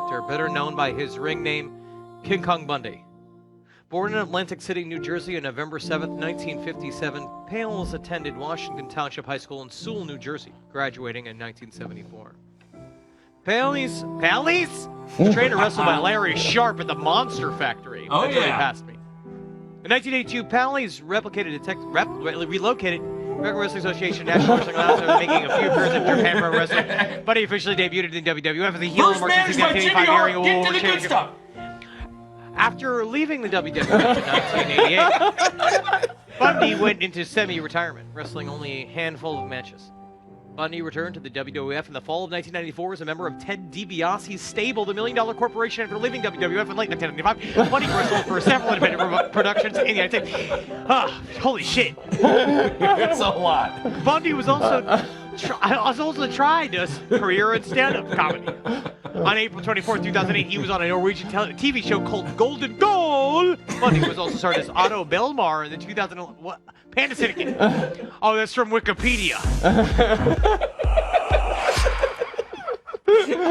actor, better known by his ring name, Kong Bundy. Born in Atlantic City, New Jersey on November 7, 1957, Pales attended Washington Township High School in Sewell, New Jersey, graduating in 1974. Pales was trained and wrestled by Larry Sharp at the Monster Factory. Oh, That's where he yeah. passed me. In 1982, Pales relocated American Wrestling Association National Wrestling Alliance, making a few appearances in Japan Pro Wrestling. But he officially debuted in WWF as the heel First of managed by Jimmy Hart. Get to the good stuff. After leaving the WWF in 1988, Bundy went into semi-retirement, wrestling only a handful of matches. Bundy returned to the WWF in the fall of 1994 as a member of Ted DiBiase's stable, the $1 Million Corporation. After leaving WWF in late 1995, Bundy wrestled for several independent productions in the United States. Holy shit. It's a lot. Bundy was also tried a career in stand-up comedy. On April 24, 2008, he was on a Norwegian TV show called Golden Goal. Bundy was also starred as Otto Belmar in the 2011 Panda Syndicate. Oh, that's from Wikipedia.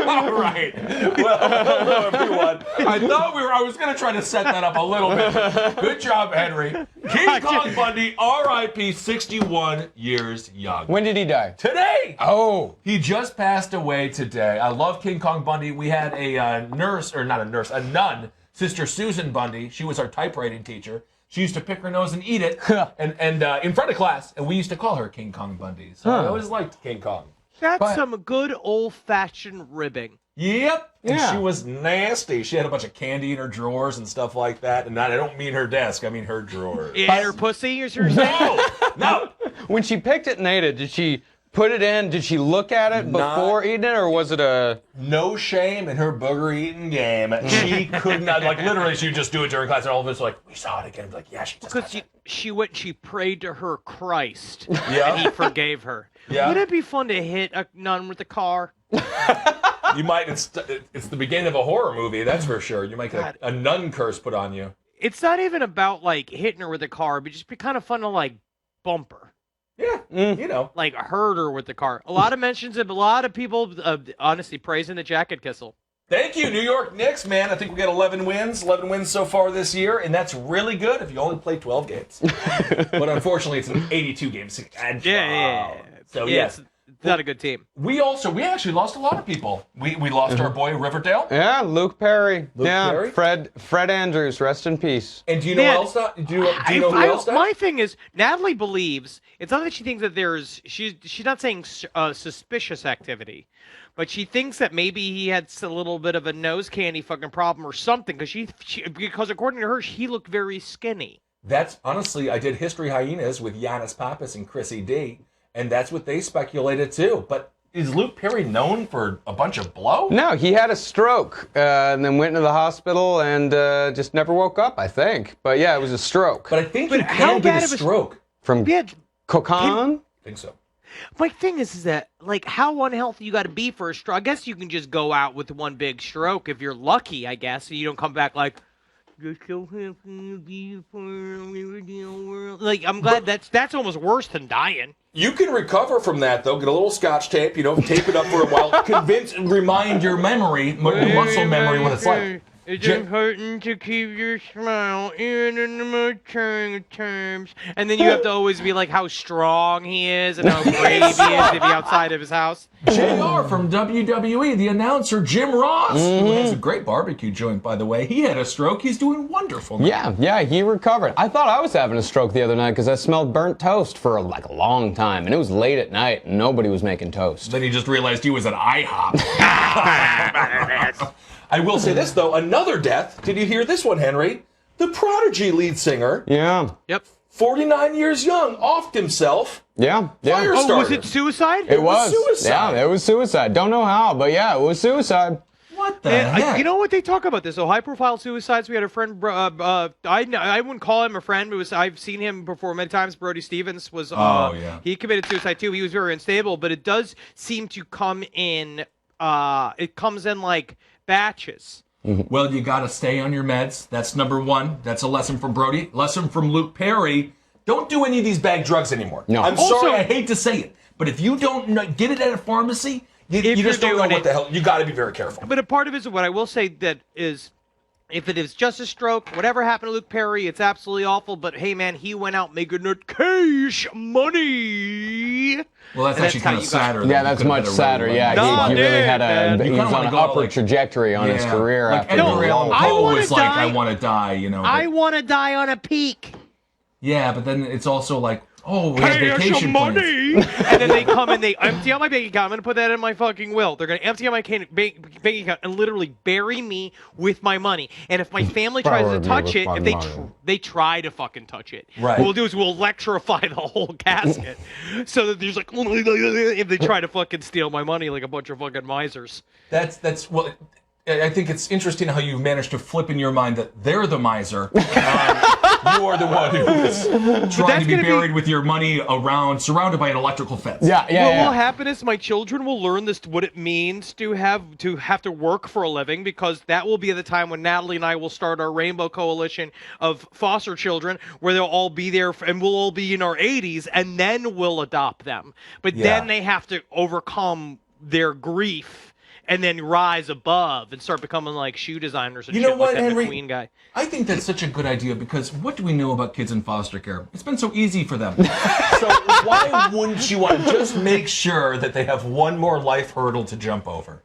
All right. Well, hello everyone. I was going to try to set that up a little bit. Good job, Henry. King Kong Bundy, R.I.P. 61 years young. When did he die? Today. Oh. He just passed away today. I love King Kong Bundy. We had a nun, Sister Susan Bundy. She was our typewriting teacher. She used to pick her nose and eat it, and in front of class, and we used to call her King Kong Bundy. So I always liked King Kong. That's some good old-fashioned ribbing. Yep. Yeah. And she was nasty. She had a bunch of candy in her drawers and stuff like that. And I don't mean her desk. I mean her drawers. In her pussy, you're saying? No. When she picked it and ate it, did she put it in? Did she look at it before eating it, or was it a... No shame in her booger-eating game. She could not, like, literally, she would just do it during class, and all of us were like, we saw it again. Like, yeah, she just Because she went and she prayed to her Christ, Yeah. and he forgave her. Yeah. Wouldn't it be fun to hit a nun with a car? You might, it's the beginning of a horror movie, that's for sure. You might get a nun curse put on you. It's not even about, like, hitting her with a car, but just be kind of fun to, like, bump her. Yeah, you know. Like, hurt her with the car. A lot of mentions of a lot of people, honestly, praising the jacket kissel. Thank you, New York Knicks, man. I think we got 11 wins so far this year, and that's really good if you only play 12 games. But unfortunately, it's an 82-game schedule. Yeah. So, It's not a good team. We actually lost a lot of people. We lost our boy Riverdale. Yeah, Luke Perry. Perry? Fred Andrews, rest in peace. And do you know who else died? Do you know who else died? My thing is, Natalie believes, it's not that she thinks that she's not saying suspicious activity, but she thinks that maybe he had a little bit of a nose candy fucking problem or something, because according to her, he looked very skinny. That's, honestly, I did History Hyenas with Giannis Pappas and Chrissy D, and that's what they speculated too. But is Luke Perry known for a bunch of blow? No, he had a stroke and then went into the hospital and just never woke up, I think. But yeah, it was a stroke. But I think you can get a stroke. From Kokon? I think so. My thing is that, like, how unhealthy you got to be for a stroke? I guess you can just go out with one big stroke if you're lucky, I guess, and you don't come back like, you're so happy to be for world. Like, I'm glad that's almost worse than dying. You can recover from that, though. Get a little Scotch tape, tape it up for a while. Remind your memory, your muscle memory, what it's like. It's important to keep your smile even in the most trying times. And then you have to always be like how strong he is and how brave he is to be outside of his house. JR from WWE, the announcer, Jim Ross, who has a great barbecue joint, by the way. He had a stroke. He's doing wonderful now. Yeah, he recovered. I thought I was having a stroke the other night because I smelled burnt toast for a long time. And it was late at night and nobody was making toast. Then he just realized he was at IHOP. I will say this, though. Another death. Did you hear this one, Henry? The Prodigy lead singer. Yeah. Yep. 49 years young. Offed himself. Yeah. Firestarter. Oh, was it suicide? It was. Suicide. Yeah, it was suicide. Don't know how, but yeah, it was suicide. What the heck? You know what they talk about this? So high-profile suicides. We had a friend. I wouldn't call him a friend. I've seen him before many times. Brody Stevens was. He committed suicide too. He was very unstable, but it does seem to come in. It comes in like batches. Well, you got to stay on your meds. That's number one. That's a lesson from Brody. Lesson from Luke Perry. Don't do any of these bag drugs anymore. No. I'm sorry, I hate to say it, but if you don't get it at a pharmacy, You If just you're don't know doing what it- the hell. You got to be very careful. But a part of it is what I will say that is, if it is just a stroke, whatever happened to Luke Perry, it's absolutely awful. But hey, man, he went out making it cash money. Well, that's And actually that's how kind of you got- sadder. Yeah, that's much sadder. Yeah, Nah, he really dude, had man. a You he was kinda on wanna an go, upward like- trajectory on his career Like after Edgar Allan I Poe wanna was like, die- I want to die, you know. I but- want to die on a peak. yeah, but then it's also like, oh, we have Pay us vacation some plans. money. And then they come and they empty out my bank account. I'm going to put that in my fucking will. They're going to empty out my bank account and literally bury me with my money. And if my family tries Bury to me touch with it, my if money. they try to fucking touch it, Right. what we'll do is we'll electrify the whole casket so that there's like, if they try to fucking steal my money like a bunch of fucking misers. That's well. I think it's interesting how you managed to flip in your mind that they're the miser. You are the one who's trying to be gonna be- buried with your money around, surrounded by an electrical fence. Yeah, What yeah, will yeah. happen is my children will learn this, what it means to have to work for a living, because that will be the time when Natalie and I will start our rainbow coalition of foster children, where they'll all be there and we'll all be in our 80s, and then we'll adopt them. But Yeah. then they have to overcome their grief and then rise above and start becoming like shoe designers and You know shit what, like that Henry? McQueen guy. I think that's such a good idea because what do we know about kids in foster care? It's been so easy for them. So why wouldn't you want to just make sure that they have one more life hurdle to jump over?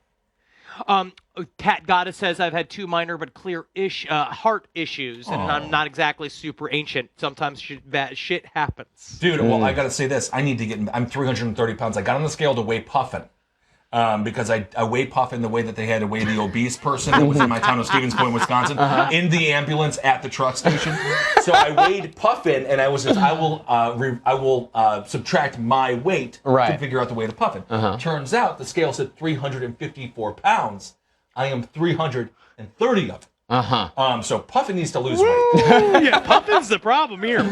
Cat Goddess says I've had 2 minor but clear heart issues, and I'm not exactly super ancient. Sometimes bad shit happens. Dude, well, I got to say this. I need to get, I'm 330 pounds. I got on the scale to weigh Puffin. Because I weigh Puffin the way that they had to weigh the obese person that was in my town of Stevens Point, Wisconsin, in the ambulance at the truck station. So I weighed Puffin, and I will subtract my weight to figure out the weight of Puffin. Turns out the scale said 354 pounds. I am 330 of it. So Puffin needs to lose weight. Yeah, Puffin's the problem here.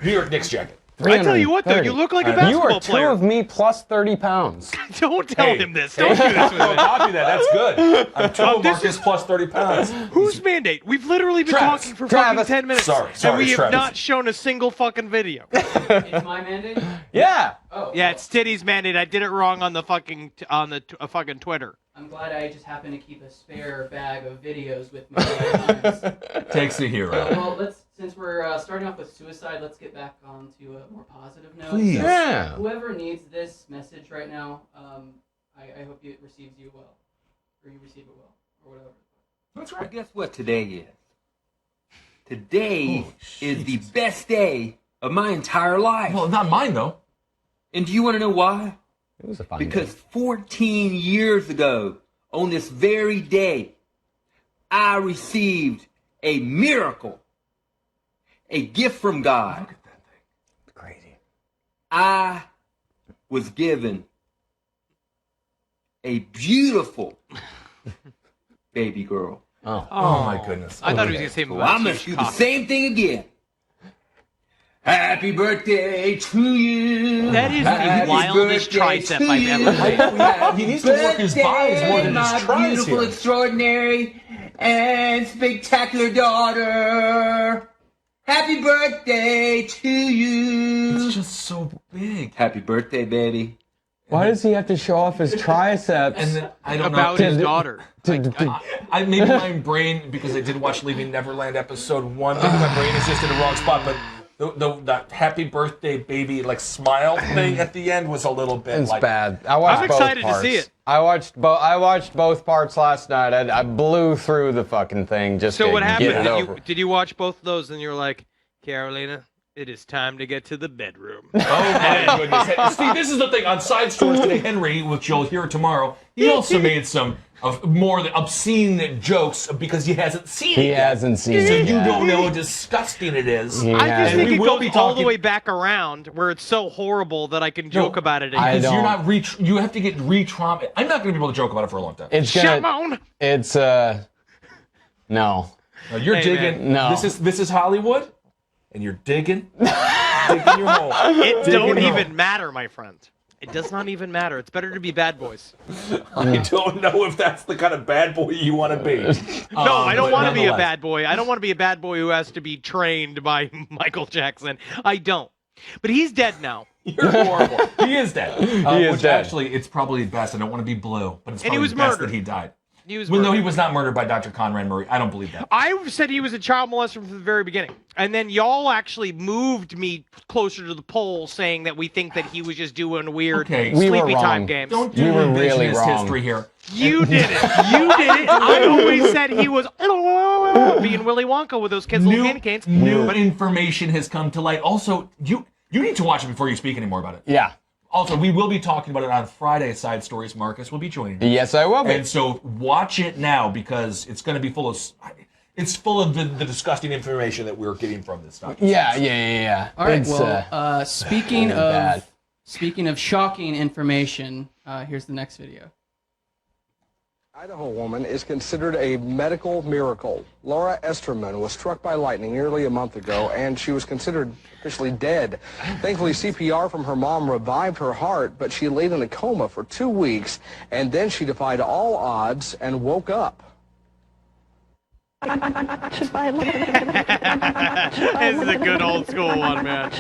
New York Knicks jacket. I tell you what, though, you look like a basketball You are 2 player. of me plus 30 pounds. Don't tell him this. Don't do this with Don't me. copy that. That's good. I'm 2 of this Marcus is- plus 30 pounds. Whose mandate? We've literally been Travis. talking for Travis. fucking 10 minutes. Sorry, and we have Travis. not shown a single fucking video. It's my mandate? Yeah. Oh. Yeah, it's Titty's mandate. I did it wrong on the fucking fucking Twitter. I'm glad I just happen to keep a spare bag of videos with me. Takes a hero. Well, since we're starting off with suicide, let's get back on to a more positive note. Please. So, Yeah. whoever needs this message right now, I hope it receives you well. Or you receive it well. Or whatever. That's Well, right. guess what today is? Today is the best day of my entire life. Well, not mine, though. And do you want to know why? It was a fun Because 14 years ago, on this very day, I received a miracle, a gift from God. Look at that thing. Crazy. I was given a beautiful baby girl. Oh, my goodness. I thought he was going to say Well, I'm going to do the same thing again. Happy birthday to you. That is the Happy wildest birthday tricep to I've you. ever seen. He needs to work his buys more than his my tries beautiful, here. extraordinary, and spectacular daughter. Happy birthday to you. It's just so big. Happy birthday, baby. Why does he have to show off his triceps? And then, I don't About know. his daughter. I maybe my brain, because I did watch Leaving Neverland episode 1, maybe my brain is just in the wrong spot, but the happy birthday baby like smile thing at the end was a little bit It's like bad. I watched I'm both excited to parts. see it. I watched both parts last night. I blew through the fucking thing just So to what happened? get it over. Did you watch both of those and you're like, Carolina, it is time to get to the bedroom. Oh my goodness. Steve, this is the thing. On Side Stories today, Henry, which you'll hear tomorrow, he also made some more obscene jokes because he hasn't seen it He yet. hasn't seen So it you yet. don't know how disgusting it is. He I just hasn't. think we it will goes be all the talking- way back around where it's so horrible that I can joke about it again. I Because don't. you're not you have to get re-traumatized. I'm not going to be able to joke about it for a long time. It's Shut gonna. on. It's no. No, you're Hey, digging. man. No. This is Hollywood, and you're digging your hole. It don't Digging even matter, my friend. It does not even matter. It's better to be bad boys. I don't know if that's the kind of bad boy you want to be. No, I don't but want to be a nonetheless. bad boy. I don't want to be a bad boy who has to be trained by Michael Jackson. I don't. But he's dead now. You're horrible. He is dead. He is which dead. actually, it's probably best. I don't want to be blue, but it's And he probably was best murdered. that he died. He was Well, no, murdered. he was not murdered by Dr. Conrad Murray. I don't believe that. I said he was a child molester from the very beginning. And then y'all actually moved me closer to the pole saying that we think that he was just doing weird Okay. We were sleepy time wrong. games. Don't do You were really revisionist wrong. history here. You did it. You did it. I always said he was being Willy Wonka with those kids' little candy canes. New information has come to light. Also, you need to watch it before you speak anymore about it. Yeah. Also, we will be talking about it on Friday Side Stories. Marcus will be joining us. Yes, I will be. And so watch it now because it's going to be full of the disgusting information that we're getting from this stuff. Yeah. All right. It's, Well, speaking really of bad. speaking of shocking information, here's the next video. Idaho woman is considered a medical miracle. Laura Esterman was struck by lightning nearly a month ago, and she was considered officially dead. Thankfully, CPR from her mom revived her heart, but she laid in a coma for 2 weeks, and then she defied all odds and woke up. This is a good old school one, man.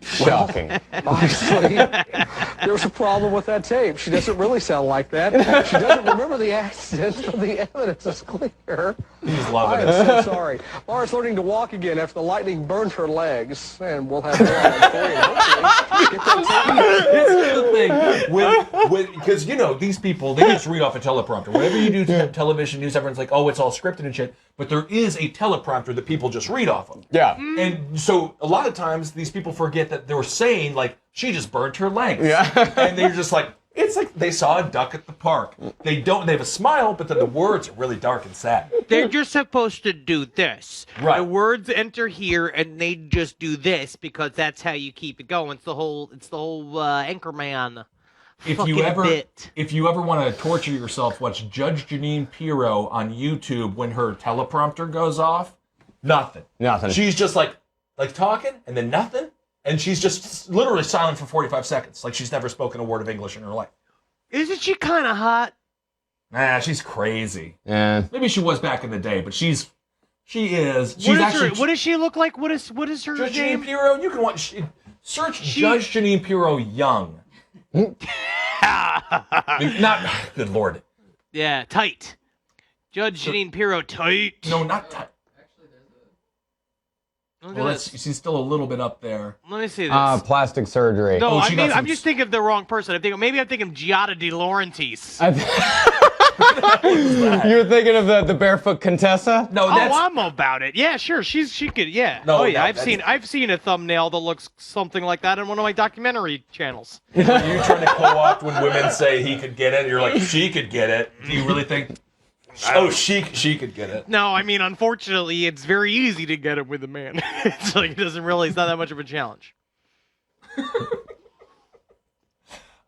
Shocking. Honestly, there's a problem with that tape. She doesn't really sound like that. She doesn't remember the accident, but the evidence is clear. He's I loving am it. so sorry. Laura's learning to walk again after the lightning burned her legs, and we'll have more on it for you. Hopefully, get that This is the thing because these people, they just read off a teleprompter. Whenever you do television news, everyone's like, oh, it's all scripted and shit. But there is a teleprompter that people just read off of. Yeah. And so a lot of times these people forget that they were saying like she just burnt her legs. Yeah. And they're just like, it's like they saw a duck at the park. They have a smile, but then the words are really dark and sad. They're just supposed to do this. Right. The words enter here, and they just do this because that's how you keep it going. It's the whole Anchorman. If fucking you ever bit. want to torture yourself, watch Judge Janine Pirro on YouTube when her teleprompter goes off. Nothing. She's just like talking and then nothing. And she's just literally silent for 45 seconds. Like she's never spoken a word of English in her life. Isn't she kind of hot? Nah, she's crazy. Yeah. Maybe she was back in the day, but she is. She's What actually. does she look like? What is her Judge name? Janine Pirro, you can watch. Search Judge Janine Pirro young. Not. Good Lord. Yeah, tight. Judge Janine Pirro, tight. No, not. Look Well, at that's, this. she's still a little bit up there. Let me see this. Plastic surgery. No, Oh, she got I'm some- just thinking of the wrong person. I'm thinking Giada De Laurentiis. You were thinking of the barefoot Contessa? No, that's. Oh, I'm about it. Yeah, sure. She could. Yeah. No, oh yeah, no, I've seen a thumbnail that looks something like that on one of my documentary channels. Are you trying to co-opt when women say he could get it? You're like, she could get it. Do you really think? Oh, she could get it. No, I mean, unfortunately, it's very easy to get it with a man. It's like it's not that much of a challenge.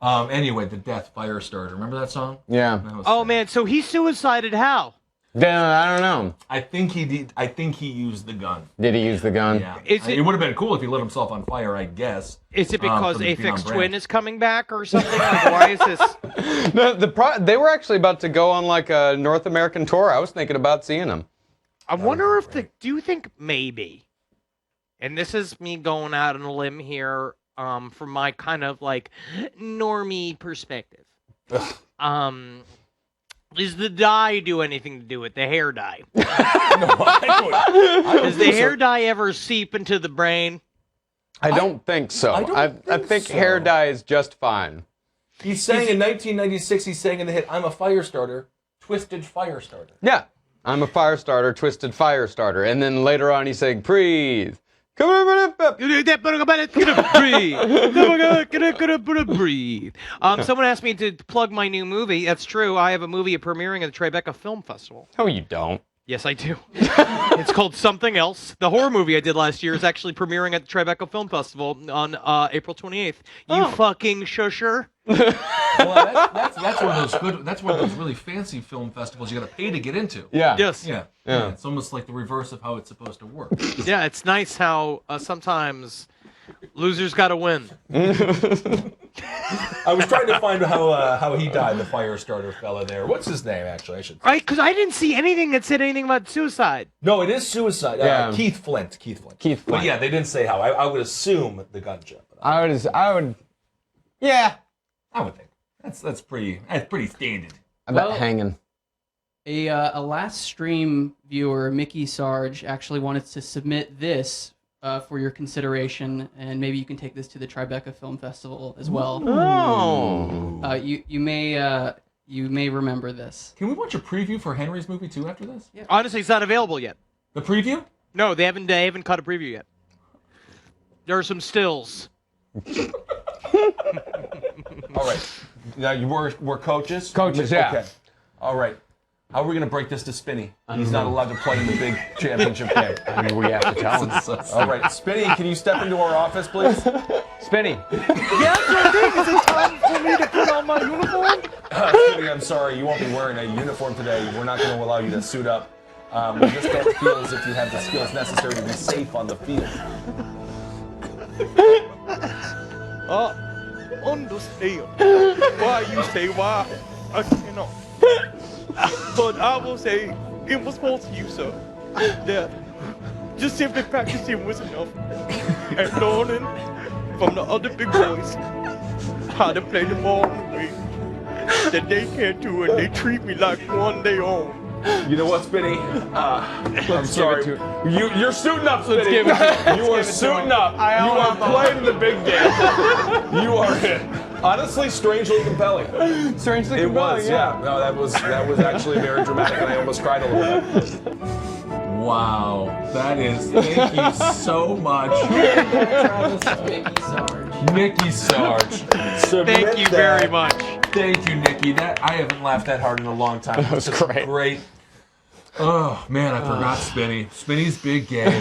Anyway, the Death Fire Starter. Remember that song? Yeah. That was Oh sad. man, so he suicided how? I don't know. I think he did. I think he used the gun. Did he use the gun? Yeah. Is it it- would have been cool if he lit himself on fire, I guess. Is it because for the Aphex Beyond Twin brand. is coming back or something? Like, why is this? No, they were actually about to go on like a North American tour. I was thinking about seeing them. I wonder if do you think maybe, and this is me going out on a limb here, from my kind of like normie perspective. Does the dye do anything to do with the hair dye? Does the hair dye ever seep into the brain? I don't think so. I don't I think think so. hair dye is just fine. He sang in 1996. He sang in the hit "I'm a Fire Starter," Twisted Fire Starter. Yeah. I'm a fire starter, twisted fire starter. And then later on he's saying, breathe. Come on, Breathe. Someone asked me to plug my new movie. That's true. I have a movie premiering at the Tribeca Film Festival. No, you don't. Yes, I do. It's called Something Else. The horror movie I did last year is actually premiering at the Tribeca Film Festival on April 28th. You fucking shusher. Well, that's one of those good. That's one of those really fancy film festivals you got to pay to get into. Yeah. Yes. Yeah. Yeah. It's almost like the reverse of how it's supposed to work. Yeah, it's nice how sometimes losers got to win. I was trying to find how he died, the fire starter fella there. What's his name, actually? I should. Right, because I didn't see anything that said anything about suicide. No, it is suicide. Yeah. Keith Flint. Keith But Flint. yeah, they didn't say how. I would assume the gunshot. But I would. Yeah. I would think that's pretty standard. I bet Well- hanging. A last stream viewer, Mickey Sarge, actually wanted to submit this for your consideration, and maybe you can take this to the Tribeca Film Festival as well. Oh. You may remember this. Can we watch a preview for Henry's movie too after this? Yeah. Honestly, it's not available yet. The preview? No, they haven't cut a preview yet. There are some stills. All right. Now we're coaches. Coaches, yeah. Okay. All right. How are we gonna break this to Spinny? He's not allowed to play in the big championship game. I mean, we have to tell him. All right, Spinny, can you step into our office, please? Spinny. Yes, I think it's time for me to put on my uniform. Spinny, I'm sorry, you won't be wearing a uniform today. We're not going to allow you to suit up. We just don't feel as if you have the skills necessary to be safe on the field. Understand why you say why I cannot. But I will say, in response to you, sir, that just simply practicing was enough. And learning from the other big boys how to play the ball in a way that they can't do, and they treat me like one they own. You know what, Spinny? I'm sorry. give it You're suiting up, Spinny. give it to him. You are suiting up. You are playing the big game. You are it. Honestly, strangely compelling. Strangely It compelling, was, yeah. No, that was actually very dramatic, and I almost cried a little bit. Wow, that is. Thank you so much, Mickey Sarge. Nikki Sarge. Thank you very much. Thank you, Nikki. That I haven't laughed that hard in a long time. That was great. Great. Oh man, I forgot Spinny. Spinny's big game.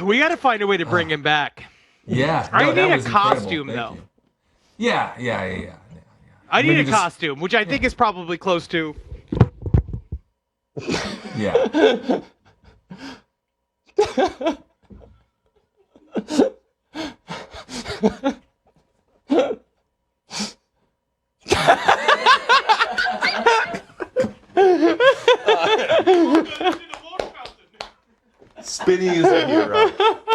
We got to find a way to bring him back. Yeah. I no, that need a was incredible. costume, Thank though. you. Yeah. I need Maybe a just- costume, which I think is probably close to. Yeah. Spinny is a hero.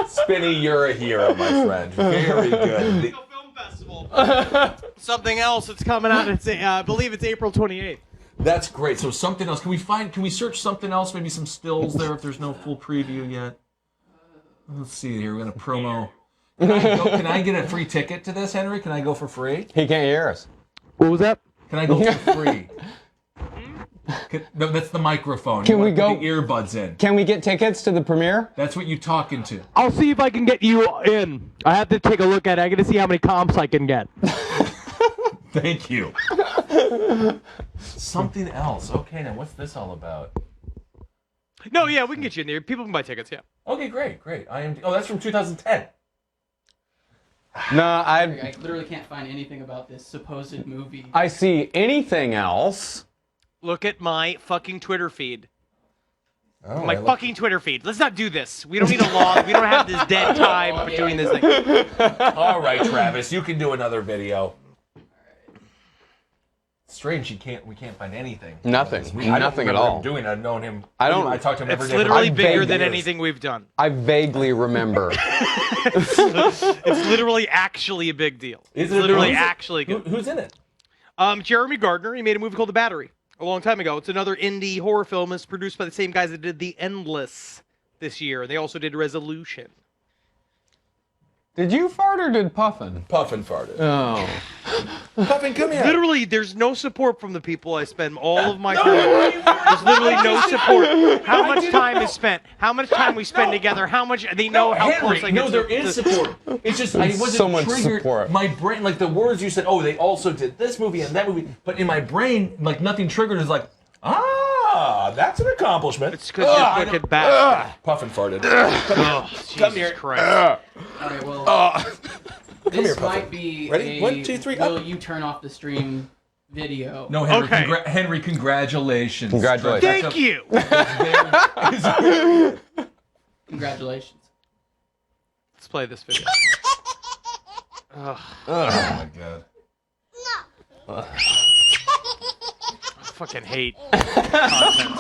Spinny, you're a hero, my friend. Very good. Film festival. Something else that's coming out. It's I believe it's April 28th. That's great. So something else. Can we search something else? Maybe some stills there if there's no full preview yet. Let's see here. We're gonna promo. Can I get a free ticket to this, Henry? Can I go for free? He can't hear us. What was that? Can I go for free? No, that's the microphone. Can You we wanna go- put the earbuds in? Can we get tickets to the premiere? That's what you talking to. I'll see if I can get you in. I have to take a look at it. I got to see how many comps I can get. Thank you. Something else. Okay, now what's this all about? No, yeah, we can get you in there. People can buy tickets, yeah. Okay, great. Oh, that's from 2010. No, I literally can't find anything about this supposed movie. I see anything else. Look at my fucking Twitter feed. Oh, My fucking Twitter feed. Let's not do this. We don't need a log. We don't have this dead time for doing this thing. All right, Travis, you can do another video. Strange, we can't find anything. Nothing. I don't Nothing at remember all. him doing it. I've known him. I don't- I talked to him every It's day. for literally I'm bigger vague than years. anything we've done. I vaguely remember. It's literally actually a big deal. Is It's it literally who's it? actually good. Who's in it? Jeremy Gardner, he made a movie called The Battery a long time ago. It's another indie horror film. It's produced by the same guys that did The Endless this year. They also did Resolution. Did you fart or did Puffin? Puffin farted. Oh. Puffin, come here. Literally, there's no support from the people I spend all of my time. There's literally no support. How much time is spent? How much time we spend together? How much they know how Henry, close I get. no, there is support. It's just I wasn't so much triggered. support. My brain, like the words you said, oh, they also did this movie and that movie, but in my brain, like nothing triggered. Is like, that's an accomplishment. It's because you're fucking bad. Puffin farted. Oh, Jesus here. Christ. All right, well, this here, Puffin. might be Ready? a 1, 2, 3, will up. you turn off the stream video. No, Henry. Okay. Henry, congratulations. Congratulations. Thank you. Congratulations. Let's play this video. Oh my god. I fucking hate content.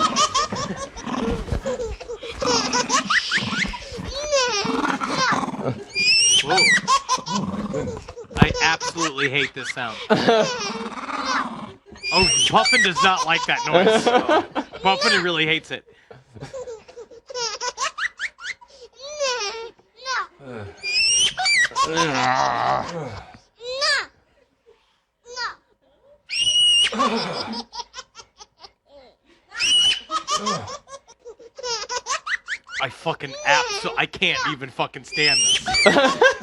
Whoa. Oh my goodness. I absolutely hate this sound. Oh, Puffin does not like that noise. Puffin really hates it. I can't even fucking stand this.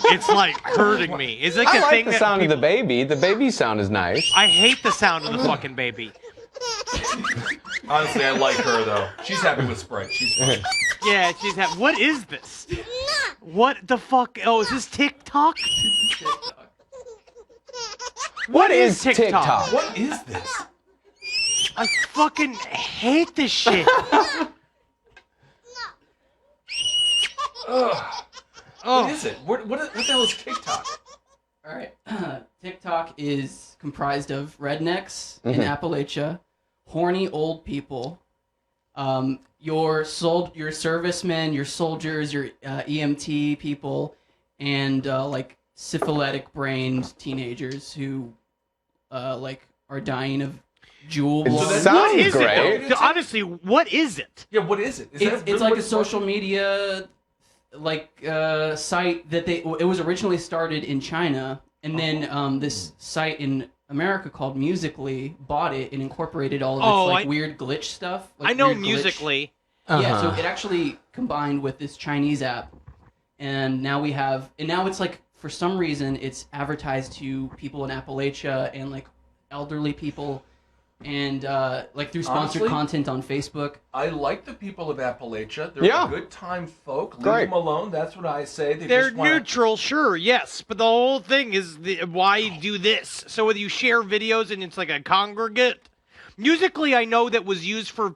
It's like hurting me. It's like I a like thing the that sound people, of the baby. The baby sound is nice. I hate the sound of the fucking baby. Honestly, I like her though. She's happy with Sprite. She's fine. Yeah, she's happy. What is this? What the fuck? Oh, is this TikTok? What is TikTok? What is this? I fucking hate this shit. What is it? What the hell is TikTok? All right. TikTok is comprised of rednecks in Appalachia, horny old people, your servicemen, your soldiers, your EMT people, and like syphilitic-brained teenagers who like are dying of jewel It blood. sounds What is great. it? Honestly, what is it? Yeah, what is it? Is It's that like what a social media site that it was originally started in China, and then this site in America called Musically bought it and incorporated all of its weird glitch stuff. Like I know weird glitch. Musically. Yeah, so it actually combined with this Chinese app, and now it's like, for some reason, it's advertised to people in Appalachia and like elderly people, and like through sponsored Honestly, content on Facebook. I like the people of Appalachia. They're Yeah. a good time folk. Leave Great. them alone. That's what I say. They're just wanna- neutral, sure, yes, but the whole thing is why do this? So whether you share videos and it's like a congregate, Musically, I know that was used for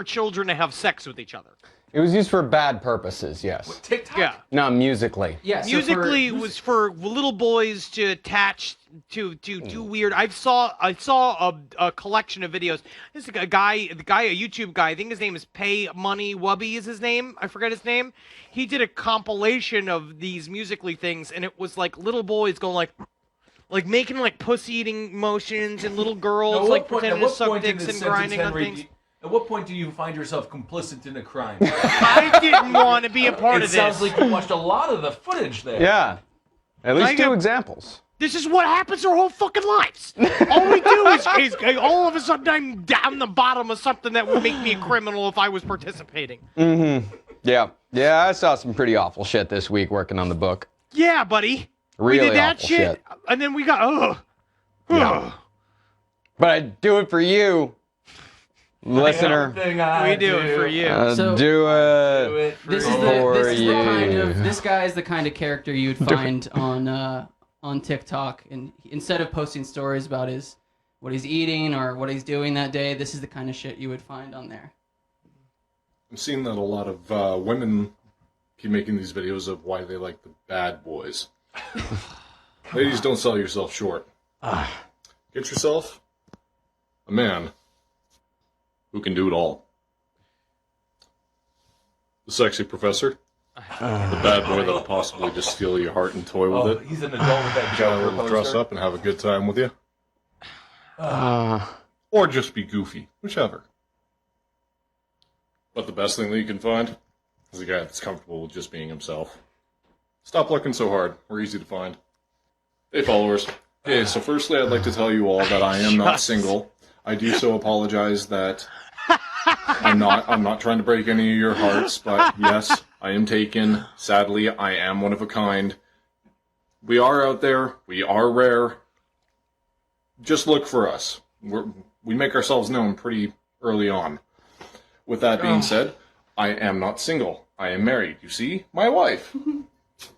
children to have sex with each other. It was used for bad purposes, yes. TikTok? Yeah. No, musically. Yeah, so Musically was for little boys to attach to do weird. I saw a collection of videos. This is a YouTube guy. I think his name is Pay Money Wubby is his name. I forget his name. He did a compilation of these Musically things, and it was like little boys going like making like pussy eating motions, and little girls like pretending to suck dicks and grinding on things. At what point do you find yourself complicit in a crime? I didn't want to be a part of It sounds this. like you watched a lot of the footage there. Yeah. At least I two got- examples. This is what happens our whole fucking lives. All we do is all of a sudden I'm down the bottom of something that would make me a criminal if I was participating. Yeah. Yeah, I saw some pretty awful shit this week working on the book. Yeah, buddy. Really we did that awful shit, and then we got Yeah. But I do it for you, listener. We do it for you. So- Do it. This is For the kind you. of this guy is the kind of character you'd find on TikTok, and instead of posting stories about what he's eating or what he's doing that day, this is the kind of shit you would find on there. I'm seeing that a lot of women keep making these videos of why they like the bad boys. Ladies, don't sell yourself short. Get yourself a man who can do it all. The sexy professor. The bad boy that'll possibly just steal your heart and toy with it. He's an adult with that Got a Joker little dress poster. up and have a good time with you. Or just be goofy, whichever. But the best thing that you can find is a guy that's comfortable with just being himself. Stop looking so hard. We're easy to find. Hey, followers. Okay, so firstly, I'd like to tell you all that I am not single. I do so apologize that I'm not trying to break any of your hearts, but yes, I am taken. Sadly, I am one of a kind. We are out there. We are rare. Just look for us. We make ourselves known pretty early on. With that being said, I am not single. I am married. You see? My wife.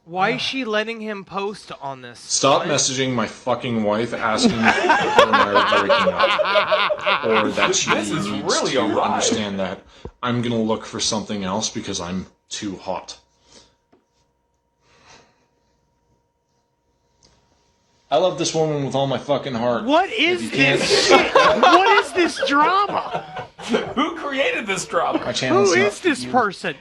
Why is she letting him post on this? Stop messaging my fucking wife asking if her and I are breaking up. Or that she This is needs really to a ride. understand that I'm going to look for something else because I'm too hot. I love this woman with all my fucking heart. What is this shit? What is this drama? Who created this drama? My channel's Who up. is this person?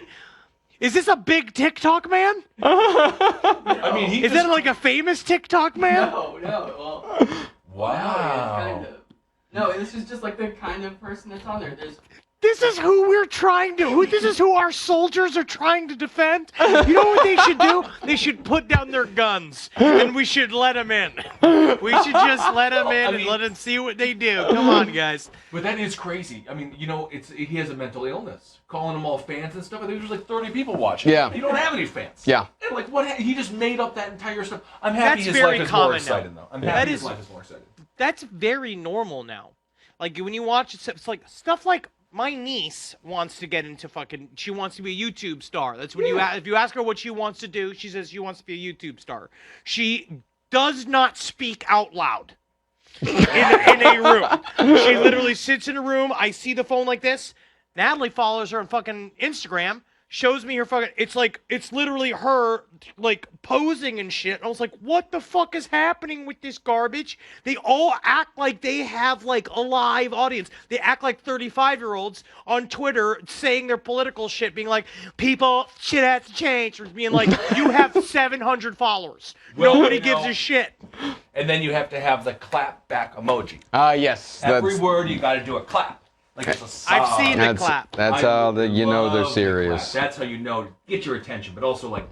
Is this a big TikTok man? I mean, he Is that like a famous TikTok man? No, well, wow. kind of. No, this is just like the kind of person that's on there. This is who we're trying to. This is who our soldiers are trying to defend. You know what they should do? They should put down their guns, and we should let them in. We should just let them in and let them see what they do. Come on, guys. But that is crazy. I mean, you know, he has a mental illness. Calling them all fans and stuff. I think there's like 30 people watching. Yeah. You don't have any fans. Yeah. And like, what? He just made up that entire stuff. I'm happy That's his very life is more common exciting, now. though. I'm That happy is- his life is more exciting. That's very normal now. Like when you watch it, it's like stuff like my niece wants to get into fucking. She wants to be a YouTube star. That's when if you ask her what she wants to do, she says she wants to be a YouTube star. She does not speak out loud in a room. She literally sits in a room. I see the phone like this. Natalie follows her on fucking Instagram. Shows me her fucking. It's literally her like posing and shit. I was like, what the fuck is happening with this garbage? They all act like they have like a live audience. They act like 35-year-olds on Twitter saying their political shit, being like, people, shit has to change, or being like, you have 700 followers. Well, Nobody you gives know- a shit. And then you have to have the clap back emoji. Yes. Every word you got to do a clap. Like it's a song. I've seen the That's clap. that's I how you know they're love the serious. clap. That's how you know get your attention, but also like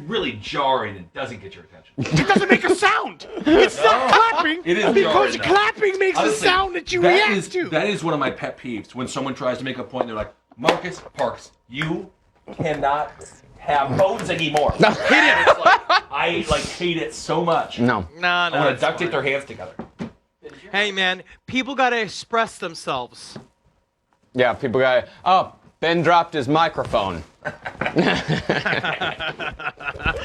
really jarring and doesn't get your attention. It doesn't make a sound. It's not clapping It is because jarring, though. clapping makes Honestly, a sound that you that react is- to. That is one of my pet peeves. When someone tries to make a point, they're like, Marcus Parks, you cannot have phones anymore. Hit it. It's like, I like hate it so much. No. No, I no. want to it's duct tape fine. their hands together. Hey, man, people gotta express themselves. Yeah, people got. Oh, Ben dropped his microphone.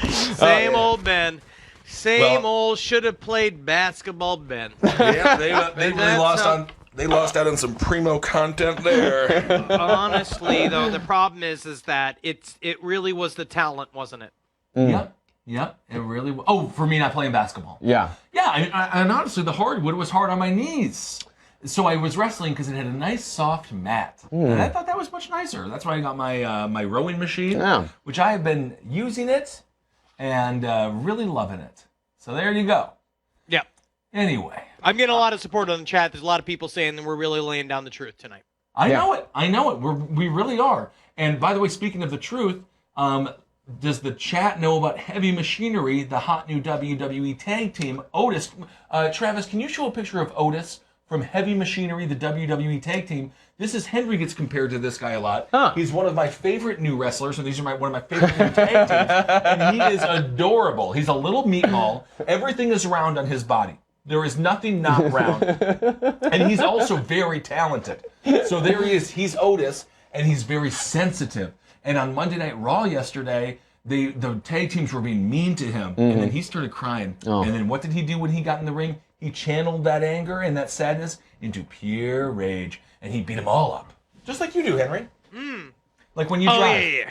Same old Ben. Same Well- old should have played basketball Ben. Yeah, they really That's lost how- on. They lost out on some primo content there. Honestly, though, the problem is that it really was the talent, wasn't it? Yep. It really. Oh, for me not playing basketball. Yeah. Yeah, and honestly, the hardwood was hard on my knees. So I was wrestling because it had a nice soft mat, and I thought that was much nicer. That's why I got my my rowing machine, Yeah. which I have been using it and really loving it. So there you go. Yeah. Anyway, I'm getting a lot of support on the chat. There's a lot of people saying that we're really laying down the truth tonight. I Yeah. know it. I know it. We really are. And by the way, speaking of the truth, does the chat know about Heavy Machinery, the hot new WWE tag team? Otis, Travis, can you show a picture of Otis from Heavy Machinery, the WWE tag team? This is Henry gets compared to this guy a lot. Huh. He's one of my favorite new wrestlers, and these are one of my favorite new tag teams. And he is adorable. He's a little meatball. Everything is round on his body. There is nothing not round. And he's also very talented. So there he is. He's Otis, and he's very sensitive. And on Monday Night Raw yesterday, the tag teams were being mean to him, and then he started crying. Oh. And then what did he do when he got in the ring? He channeled that anger and that sadness into pure rage, and he beat them all up, just like you do, Henry. Like when you Oh, drive. yeah.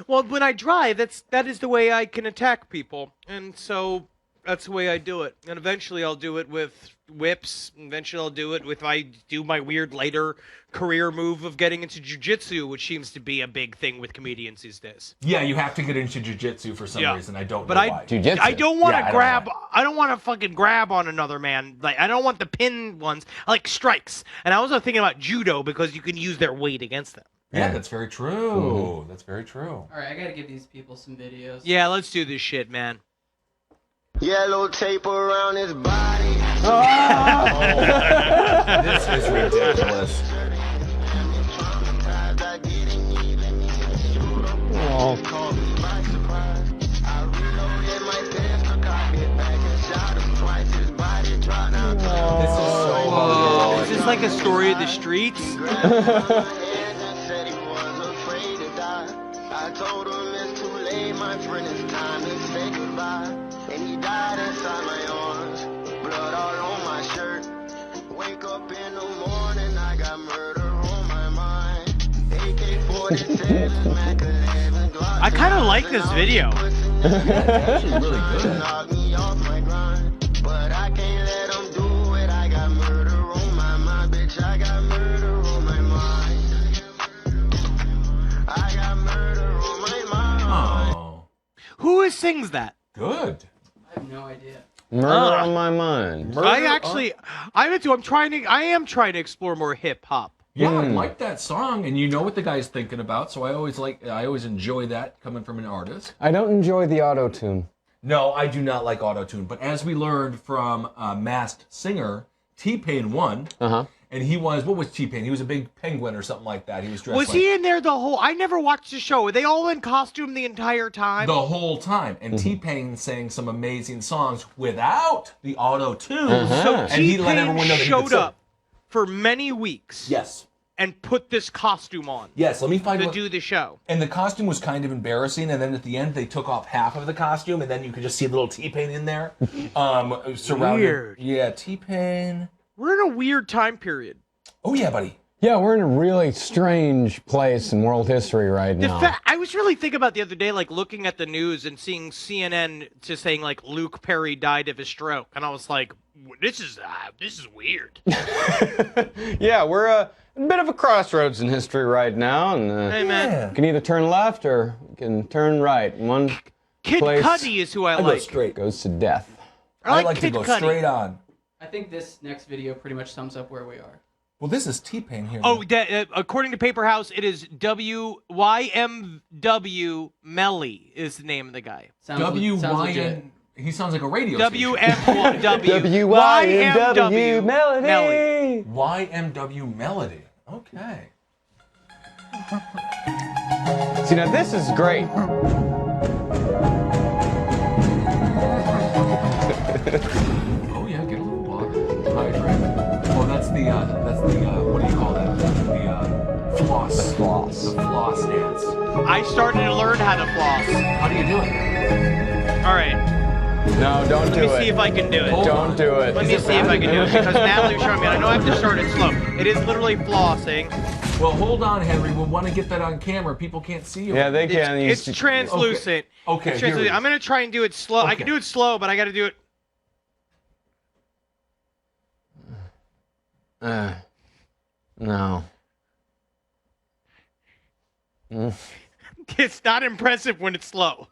Well, when I drive, that is the way I can attack people. And so that's the way I do it. And eventually I'll do it with whips. Eventually I'll do it if I do my weird later career move of getting into jiu-jitsu, which seems to be a big thing with comedians these days. Yeah, you have to get into jiu-jitsu for some Yeah. reason. I don't But know I- why. Jiu-jitsu. I don't want Yeah, I to don't grab. know I don't want to fucking grab on another man. Like I don't want the pin ones. I like strikes. And I was also thinking about judo because you can use their weight against them. Yeah, that's very true. That's very true. All right, I gotta give these people some videos. Yeah, let's do this shit, man. Yellow tape around his body. This is ridiculous. This is so horrible. Is this like a story of the streets? I told him it's too late, my friend, it's time to say goodbye. And he died inside my arms, blood all on my shirt. Wake up in the morning, I got murder on my mind. AK-47, Mac 11, Glock. I kind of like this video. It's actually really good. Knock me off my grind, but I sings that? Good. I have no idea. Murder on my mind. I am trying to explore more hip hop. Yeah, I like that song, and you know what the guy's thinking about, so I always enjoy that coming from an artist. I don't enjoy the auto-tune. No, I do not like auto-tune, but as we learned from Masked Singer, T-Pain won, and he was, what was T-Pain? He was a big penguin or something like that. He was dressed Was he in there the whole, I never watched the show. Were they all in costume the entire time? the whole time, and T-Pain sang some amazing songs without the auto-tune, So and he let everyone know T-Pain that he could showed sing. up for many weeks. Yes. And put this costume on. Yes, let me find to what... do the show. And the costume was kind of embarrassing, and then at the end they took off half of the costume, and then you could just see a little T-Pain in there. Surrounded. Weird. Yeah, T-Pain. We're in a weird time period. Oh yeah, buddy. Yeah, we're in a really strange place in world history right now. I was really thinking about the other day, like looking at the news and seeing CNN just saying like Luke Perry died of a stroke, and I was like, this is weird. Yeah, we're a bit of a crossroads in history right now, and Hey man, you can either turn left or you can turn right. One Kid place Cudi is who I I go like. straight. goes to death. I like to Kid go Cudi. straight on. I think this next video pretty much sums up where we are. Well, this is T-Pain here. Oh, according to Paper House, it is WYMW Melly is the name of the guy. Sounds legit. W-Y-N... He sounds like a radio station. WYMW Melody. YMW Melody. Okay. See, now this is great. Oh yeah, get a little water. Hydrate. Oh, that's the what do you call that? The floss. The floss. The floss dance. I started to learn how to floss. How do you do it? All right, No, don't let do me it. see if I can do it. Don't do it. Let me see if I can do it because Natalie's showing me. I know I have to start it slow. It is literally flossing. Well, hold on, Henry. We'll want to get that on camera. People can't see you. Yeah, they can. It's translucent. Okay, It's here it translucent. is. I'm gonna try and do it slow. I can do it slow, but I got to do it. No. It's not impressive when it's slow.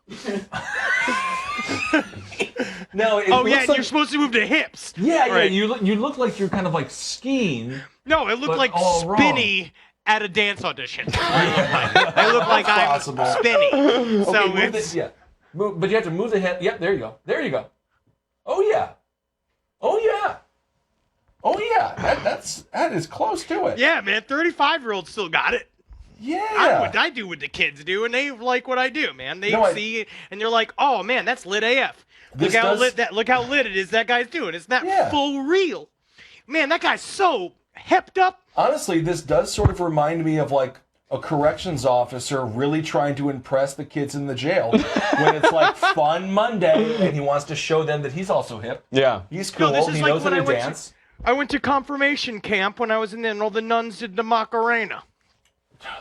No. It Oh looks yeah, like, and you're supposed to move the hips. Yeah, Right. yeah. You look like you're kind of like skiing. No, it looked But like all wrong. spinny at a dance audition. I look like I'm possible. spinny. So Okay, move it's yeah. Move, but you have to move the head. Yep, there you go. There you go. Oh yeah. Oh yeah. Oh yeah. That is close to it. yeah, man. 35-year-olds still got it. Yeah. I know what I do what the kids do, and they like what I do, man. They No, see it, and they're like, "Oh man, that's lit AF. This Look how does- lit that. Look how lit it is that guy's doing. It's not Yeah. full real. Man, that guy's so hepped up. Honestly, this does sort of remind me of like a corrections officer really trying to impress the kids in the jail when it's like Fun Monday and he wants to show them that he's also hip. Yeah. He's cool. No, this is he like knows how when to I went dance. I went to confirmation camp when I was in there, and all the nuns did the Macarena.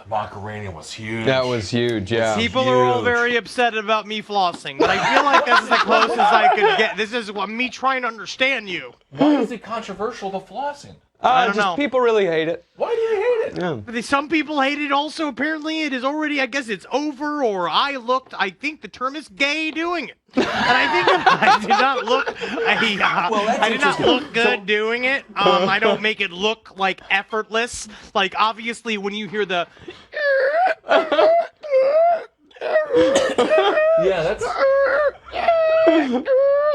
Macarena was huge. That was huge, yeah. People are all huge. very upset about me flossing, but I feel like this is the closest I could get. This is what me trying to understand you. Why is it controversial, the flossing? I don't just know. people really hate it. Why do you hate it? Yeah. But some people hate it also. Apparently, it is already, I guess it's over, or I think the term is gay doing it. And I think that I did not look, that's I did not interesting. look good doing it. I don't make it look like effortless. Like, obviously, when you hear the, Yeah, that's.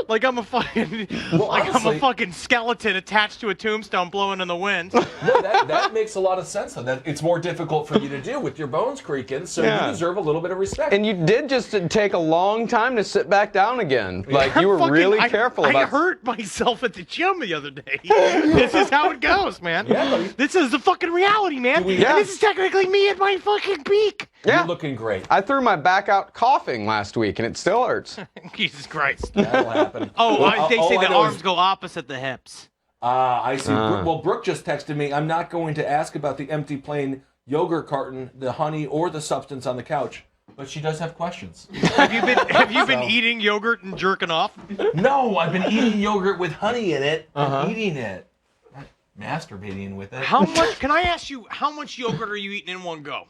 like I'm a fucking, Well, I'm a honestly- fucking skeleton attached to a tombstone blowing in the wind. No, that makes a lot of sense. Though. That it's more difficult for you to do with your bones creaking, so Yeah. you deserve a little bit of respect. And you did just take a long time to sit back down again. Like you were Fucking- really careful I about. hurt myself at the gym the other day. This is how it goes, man. Yeah, buddy. This is the fucking reality, man. Yeah. And this is technically me at my fucking peak. Yeah. You're looking great. I threw my back out coughing last week, and it still hurts. Jesus Christ. That'll happen. Oh, they all say I the know arms is- go opposite the hips. I see. Well, Brooke just texted me. I'm not going to ask about the empty plain yogurt carton, the honey, or the substance on the couch, but she does have questions. Have you been eating yogurt and jerking off? No, I've been eating yogurt with honey in it. I'm eating it. Not masturbating with it. How much? Can I ask you how much yogurt are you eating in one go?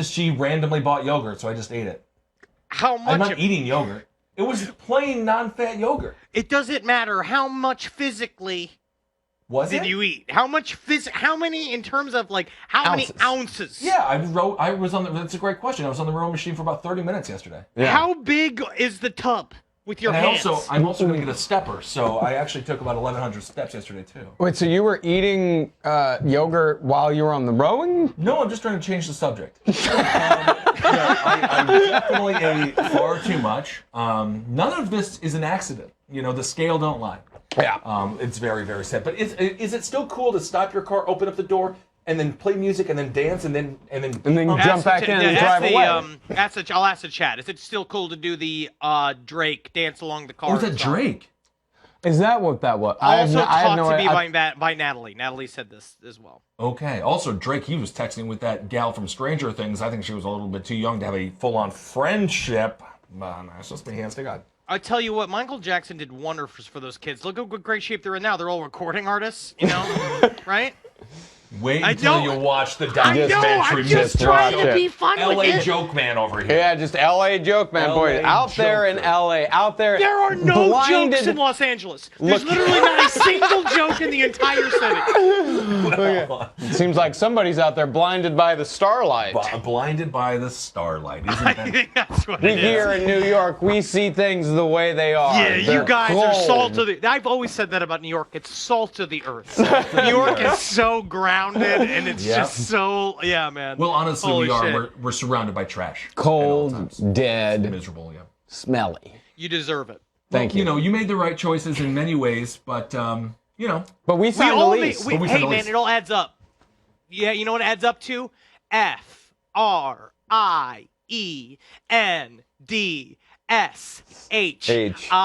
She randomly bought yogurt, so I just ate it. How I'm much? not eating yogurt. It was plain non-fat yogurt. It doesn't matter how much physically did you eat. How much how many in terms of like how many ounces? Yeah, I was on the. That's a great question. I was on the rowing machine for about 30 minutes yesterday. Yeah. How big is the tub with your hands? I'm also going to get a stepper, so I actually took about 1,100 steps yesterday too. Wait, so you were eating yogurt while you were on the rowing? No, I'm just trying to change the subject. I definitely ate far too much. None of this is an accident. You know, the scale don't lie. Yeah. It's very, very sad. But is it still cool to stop your car, open up the door, and then play music, and then dance, and then jump back in and drive away? I'll ask the chat. Is it still cool to do the Drake dance along the car? Oh, is that Drake? Is that what that was? Also taught to me by Natalie. Natalie said this as well. Okay. Also, Drake, he was texting with that gal from Stranger Things. I think she was a little bit too young to have a full-on friendship. It's just my hands to God. I tell you what, Michael Jackson did wonders for those kids. Look at what great shape they're in now. They're all recording artists, you know, right? Wait until you watch the documentary. I'm just trying to be fun with LA it. Joke Man over here. Yeah, just LA Joke Man. Boy, out there in LA, out there. There are no jokes in Los Angeles. There's literally not a single joke in the entire city. It seems like somebody's out there blinded by the starlight. Blinded by the starlight, isn't I that? think that's what We it is. here in New York, we see things the way they are. Yeah, They're you guys are cold. salt of the. I've always said that about New York. It's salt of the earth. New York is so grounded, and it's just so. Yeah, man. Well, honestly, Holy we are. shit. We're surrounded by trash. Cold, dead, miserable. Yeah. smelly. You deserve it. Thank you. You know, you made the right choices in many ways, but you know. But we signed the lease. Hey, man, it all adds up. Yeah, you know what it adds up to?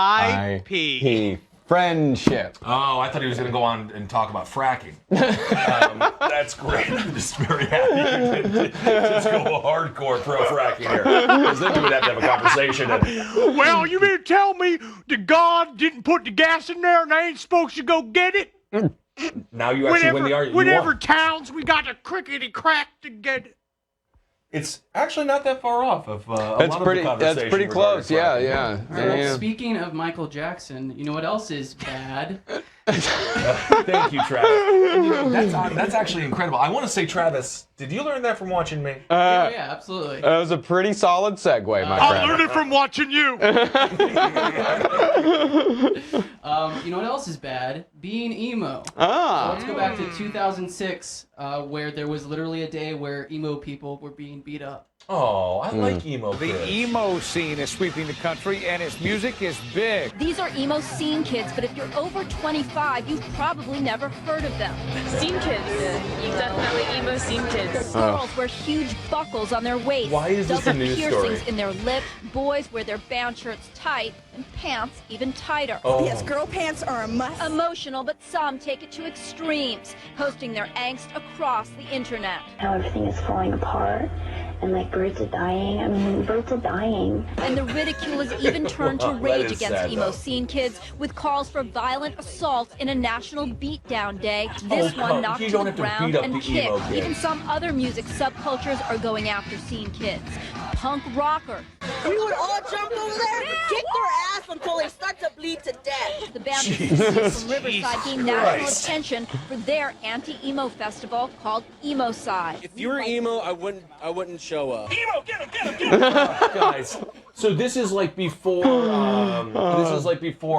FRIENDSHIP. Friendship. Oh, I thought he was going to go on and talk about fracking. That's great. I'm just very happy you didn't just go hardcore pro fracking here. Because then we would have to have a conversation. Well, you mean to tell me that God didn't put the gas in there and I ain't supposed to go get it? Now you actually win the argument. Whatever towns we got to crickety crack to get it. It's actually not that far off of a lot of the conversation. That's pretty close. Yeah, yeah. Well, speaking of Michael Jackson, you know what else is bad? Thank you, Travis. And, you know, that's actually incredible. I want to say, Travis, did you learn that from watching me? Yeah, absolutely. That was a pretty solid segue, my I friend. learned it from watching you. You know what else is bad? Being emo. Ah. So let's go back to 2006, where there was literally a day where emo people were being beat up. Oh, I like emo kids. The emo scene is sweeping the country, and its music is big. These are emo scene kids, but if you're over 25, you've probably never heard of them. Scene kids. You definitely emo scene kids. Girls wear huge buckles on their waists. Why is this a double news piercings story? in their lip. Boys wear their band shirts tight and pants even tighter. Oh. Yes, girl pants are a must. Emotional, but some take it to extremes, posting their angst across the internet. How everything is falling apart. And like birds are dying. I mean, birds are dying. And the ridicule is even turned to That rage is against sad, emo though. scene kids with calls for violent assaults in a national beatdown day. This Oh, one knocked you to don't the have to ground beat up and the kicked. emo kids. Even some other music subcultures are going after scene kids. Punk rocker. We would all jump over there, kick their ass until they start to bleed to death. The band from Riverside gained national attention for their anti-emo festival called Emocide. If you were emo, I wouldn't show up. Emo, get him, get him, get him. Guys, so this is like before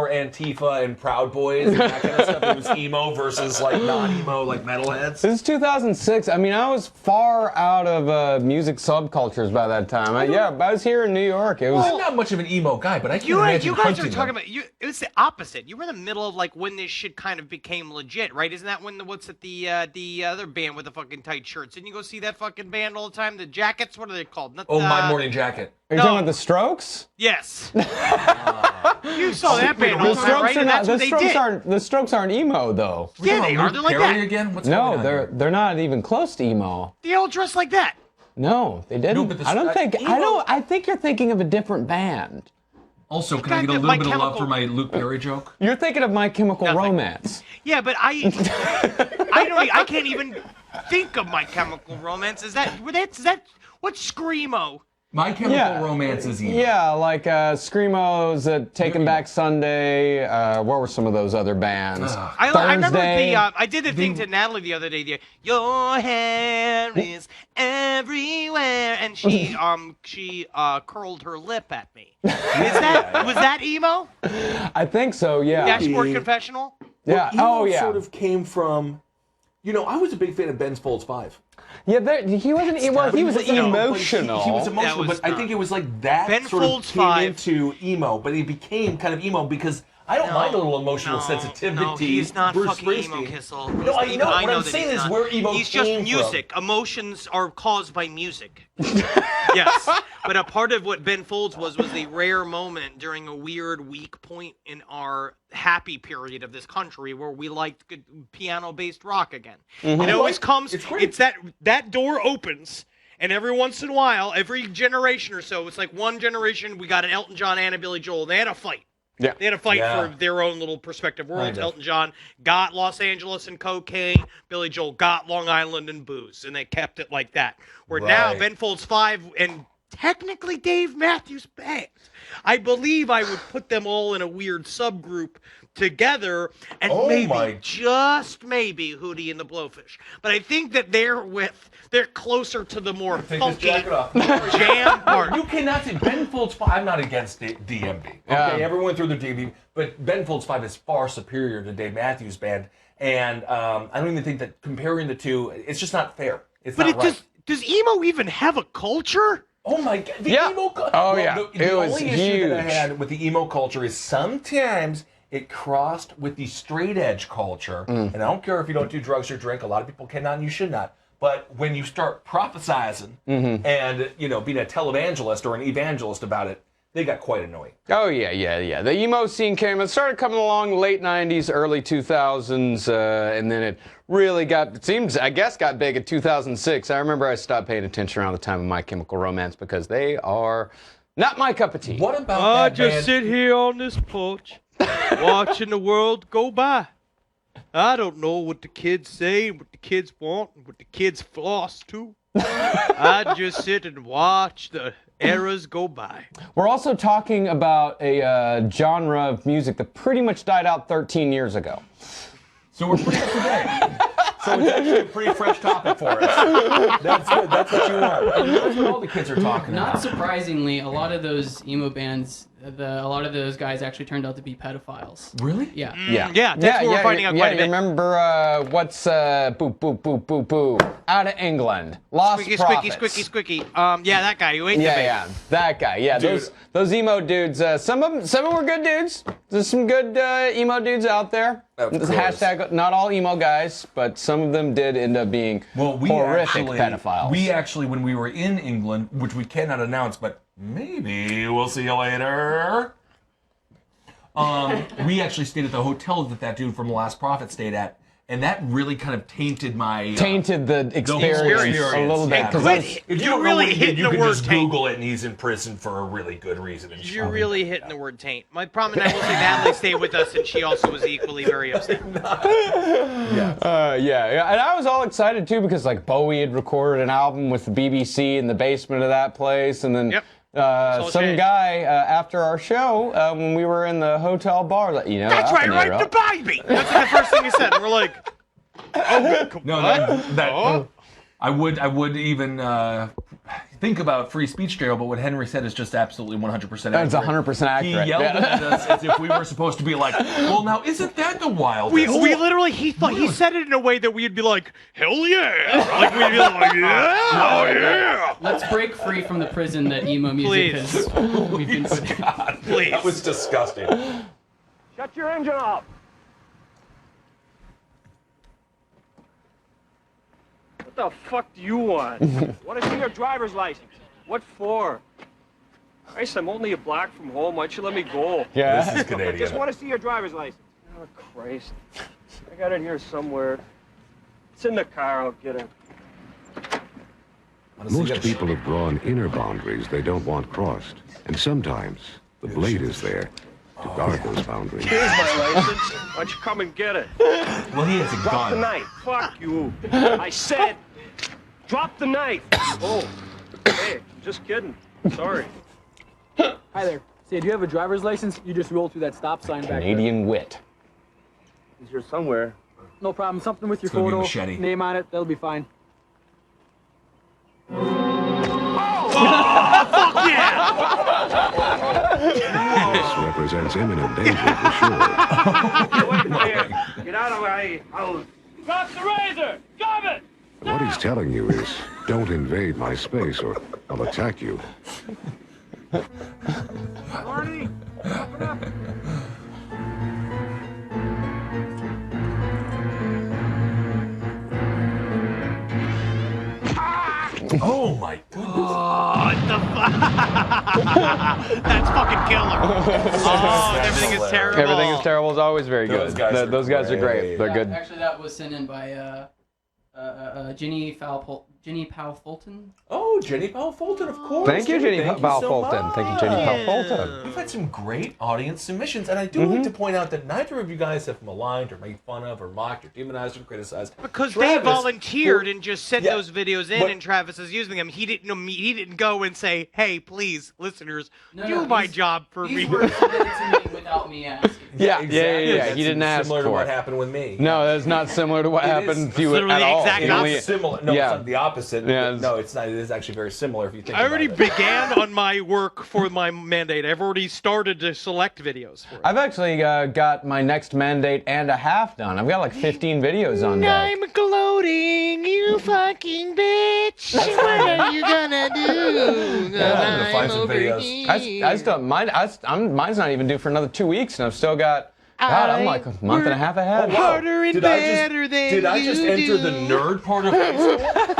Antifa and Proud Boys and that kind of stuff. It was emo versus like non-emo, like metalheads. This is 2006. I mean, I was far out of music subcultures by that time. I was here in New York. It was. I'm not much of an emo guy, but I can You imagine guys are hunting talking them. about it was the opposite. You were in the middle of like when this shit kind of became legit, right? Isn't that when the other band with the fucking tight shirts? Didn't you go see that fucking band all the time? The Jackets, what are they called? Not, Oh, My Morning Jacket. Are you talking about the Strokes? Yes. You saw that band all The the time, Strokes right? are And not. that's what The they Strokes did. aren't. The Strokes aren't emo though. Yeah, they are. They're like that. Again? What's going No, on they're not even close to emo. They all dress like that. No, they didn't. No, but the I don't think. emo- I don't. I think you're thinking of a different band. Also, can I get a Got little My bit of love Chemical- for my Luke Perry joke? You're thinking of My Chemical Romance. Yeah, but I can't even think of My Chemical Romance. Is that what's screamo? My Chemical Romance is emo. Yeah, like Screamo's, Taking Back Sunday. What were some of those other bands? I remember I did the thing to Natalie the other day. Your hair is everywhere, and she curled her lip at me. Was that emo? I think so. Yeah. Dashboard Confessional. Yeah. Emo sort of came from. I was a big fan of Ben Folds 5. Yeah, he wasn't. Well, he was emotional. He was emotional, but I think it was like that Ben sort Folds of came 5. into emo, but he became kind of emo because I don't mind a little emotional sensitivity. No, he's not Bruce fucking emo, Springsteen. Kissel. No, I know. What I'm that saying he's is not. where emo He's came just music. from. Emotions are caused by music. Yes, but a part of what Ben Folds was a rare moment during a weird, weak point in our happy period of this country where we liked good piano-based rock again. Mm-hmm. It always comes. It's that door opens. And every once in a while, every generation or so, it's like one generation, we got an Elton John and a Billy Joel. They had a fight. Yeah. They had a fight for their own little perspective world. Elton John got Los Angeles and cocaine. Billy Joel got Long Island and booze. And they kept it like that. Where now, Ben Folds 5 and technically Dave Matthews Band, I believe I would put them all in a weird subgroup together, and just maybe Hootie and the Blowfish. But I think that they're closer to the more funky jam part. You cannot say Ben Folds 5. I'm not against DMB. Okay, everyone through their DMB, but Ben Folds 5 is far superior to Dave Matthews Band, and I don't even think that comparing the two, it's just not fair. It's not right. Does emo even have a culture? Oh my God! The emo culture. The only issue that I had with the emo culture is sometimes it crossed with the straight edge culture, and I don't care if you don't do drugs or drink. A lot of people cannot, and you should not. But when you start prophesizing and being a televangelist or an evangelist about it, they got quite annoying. Oh yeah. The emo scene it started coming along late '90s, early 2000s, and then it really got big in 2006. I remember I stopped paying attention around the time of My Chemical Romance because they are not my cup of tea. What about I just sit here on this porch, watching the world go by. I don't know what the kids say, what the kids want, and what the kids floss too. I just sit and watch the eras go by. We're also talking about a genre of music that pretty much died out 13 years ago. So we're pretty up to date. So it's actually a pretty fresh topic for us. That's good. That's what you want. And that's what all the kids are talking about. Not surprisingly, a lot of those emo bands, a lot of those guys actually turned out to be pedophiles. Really? Yeah. Yeah, that's what we're finding out quite a bit. Remember what's boo out of England, Lost Prophets. Squeaky. Yeah, that guy who ate the baby. Yeah, that guy. Yeah, those emo dudes. Some of them were good dudes. There's some good emo dudes out there. Hashtag not all emo guys, but some of them did end up being horrific pedophiles. We actually, when we were in England, which we cannot announce, but maybe we'll see you later. We actually stayed at the hotel that dude from The Last Prophet stayed at, and that really kind of tainted my the experience a little bit. If you really hit the word, you can just Google it, and he's in prison for a really good reason. You're really hitting the word taint. My problem, and I will say, Natalie stayed with us, and she also was equally very upset. Yeah, and I was all excited too because like Bowie had recorded an album with the BBC in the basement of that place, and then. Some guy after our show when we were in the hotel bar, that's right, the baby. That's the first thing he said. And we're like, I would even think about free speech jail, but what Henry said is just absolutely 100% accurate. That's 100% accurate. He yelled at us as if we were supposed to be like, well, now isn't that the wildest? We literally, he said it in a way that we'd be like, hell yeah. Like we'd be like, yeah, oh yeah. Let's break free from the prison that emo music has. We've been put in. Please. That was disgusting. Shut your engine off. What the fuck do you want? Want to see your driver's license? What for? Christ, I'm only a block from home. Why don't you let me go? Yeah. This is Canadian. I just want to see your driver's license. Oh, Christ. I got it here somewhere. It's in the car. I'll get it. Most people have drawn inner boundaries they don't want crossed. And sometimes the blade is there to guard those boundaries. Here's my license. Why don't you come and get it? Well, he has a gun. Drop the knife. Fuck you. I said, drop the knife. Oh, hey, Just kidding. Sorry. Hi there. Say, do you have a driver's license? You just rolled through that stop sign back there. Canadian wit. He's here somewhere. No problem. Something with your It's gonna be photo, machete. name on it. That'll be fine. This represents imminent danger for sure. Get away from here. Get out of my house. Drop the razor. Drop it. What he's telling you is, don't invade my space or I'll attack you. Marty, open up. Oh my goodness. Oh, what the fuck? That's fucking killer. Oh, everything is terrible. Everything is terrible is always very good. Those guys are great. They're good. Actually, that was sent in by Jenny Powell Fulton. Oh, Jenny Powell Fulton, of course. Thank you, Jenny Thank you Powell so Fulton. much. Thank you, Jenny Powell Fulton. We've had some great audience submissions, and I do like to point out that neither of you guys have maligned or made fun of or mocked or demonized or criticized. Because Travis, they volunteered and just sent Yeah, those videos in, but- and Travis is using them. He didn't go and say, "Hey, please, listeners, No, do no, my these- job for me." These were submitted to me without me asking. Yeah, Exactly. yeah. That's He didn't ask similar for to what it. happened with me. No, that's not similar to what happened to you literally at the all. exact It only- It's similar. No, Yeah. it's not the opposite. Yeah, No, it's not. It is actually very similar if you think I already about it. began on my work for my mandate. I've already started to select videos for it. I've actually got my next mandate and a half done. I've got like 15 videos on deck. I'm gloating, you fucking bitch. What are you gonna do? Yeah, I'm gonna find some videos. I still mine's not even due for another 2 weeks, and I've still got. God, I'm like a month and a half ahead. Harder and better than Did I just you enter do. the nerd part of high school?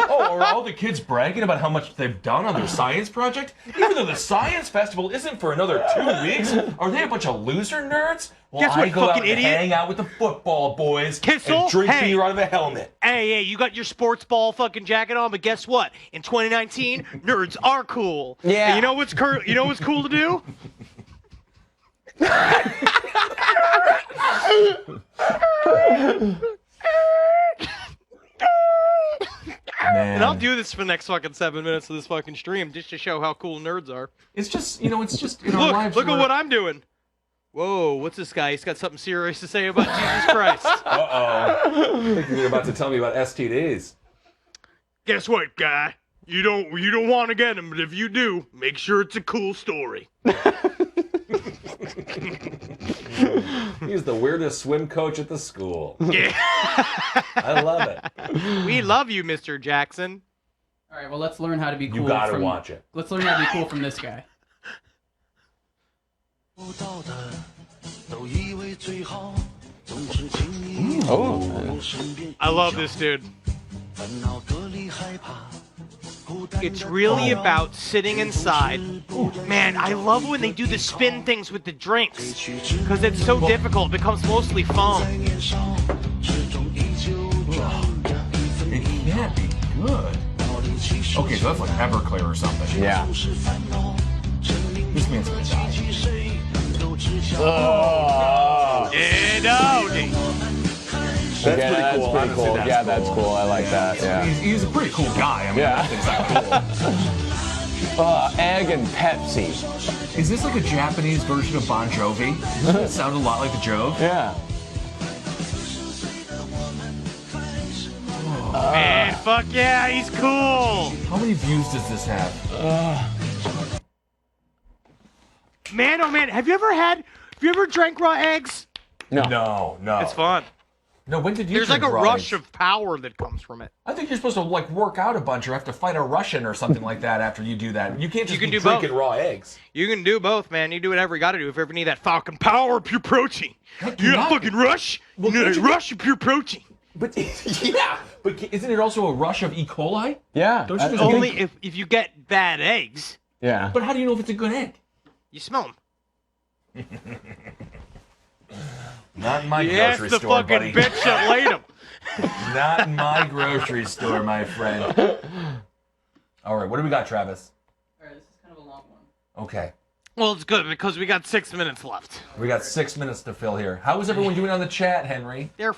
Oh, are all the kids bragging about how much they've done on their science project? Even though the science festival isn't for another 2 weeks, are they a bunch of loser nerds? Well, Guess what, I go out fucking and idiot? hang out with the football boys Kissel? and drink Hey. beer out of a helmet. Hey, you got your sports ball fucking jacket on, but guess what? In 2019, nerds are cool. Yeah. And you know what's cool to do? And I'll do this for the next fucking 7 minutes of this fucking stream just to show how cool nerds are. It's just, in our lives. Look at what I'm doing. Whoa, what's this guy? He's got something serious to say about Jesus Christ. Uh-oh. I think you're about to tell me about STDs. Guess what, guy? You don't want to get them, but if you do, make sure it's a cool story. He's the weirdest swim coach at the school. Yeah. I love it. We love you, Mr. Jackson. All right, well, let's learn how to be cool. You gotta watch it. Let's learn how to be cool from this guy. Oh. I love this dude. It's really about sitting inside. Man, I love when they do the spin things with the drinks. Because it's so difficult, it becomes mostly foam. It can't be good. Okay, so that's like Everclear or something. Yeah. This man's gonna die. That's pretty that's cool. pretty Honestly, cool. that's Yeah, cool. that's cool. I like that. Yeah. He's a pretty cool guy. I mean, Yeah. that thing's not cool. Egg and Pepsi. Is this like a Japanese version of Bon Jovi? Doesn't it sound a lot like the Jove? Yeah. Man, fuck yeah, he's cool. How many views does this have? Man, oh man, have you ever drank raw eggs? No. It's fun. No, when did you There's like drink a raw rush eggs? of power that comes from it. I think you're supposed to like work out a bunch or have to fight a Russian or something like that after you do that. You can't just can be do both. drinking raw eggs. You can do both, man. You do whatever you gotta do if you ever need that fucking power of pure protein. Heck, You you're got not- fucking rush? Well, you can't got a you- rush of pure protein. But yeah, but isn't it also a rush of E. coli? Yeah. Don't you just Only get- if you get bad eggs. Yeah. But how do you know if it's a good egg? You smell them. Not in my Yes, grocery the store, fucking buddy. bitch that laid them. Not in my grocery store, my friend. All right, what do we got, Travis? All right, this is kind of a long one. Okay, Well, it's good because we got 6 minutes left. we got 6 minutes to fill here. How is everyone doing on the chat, Henry? There's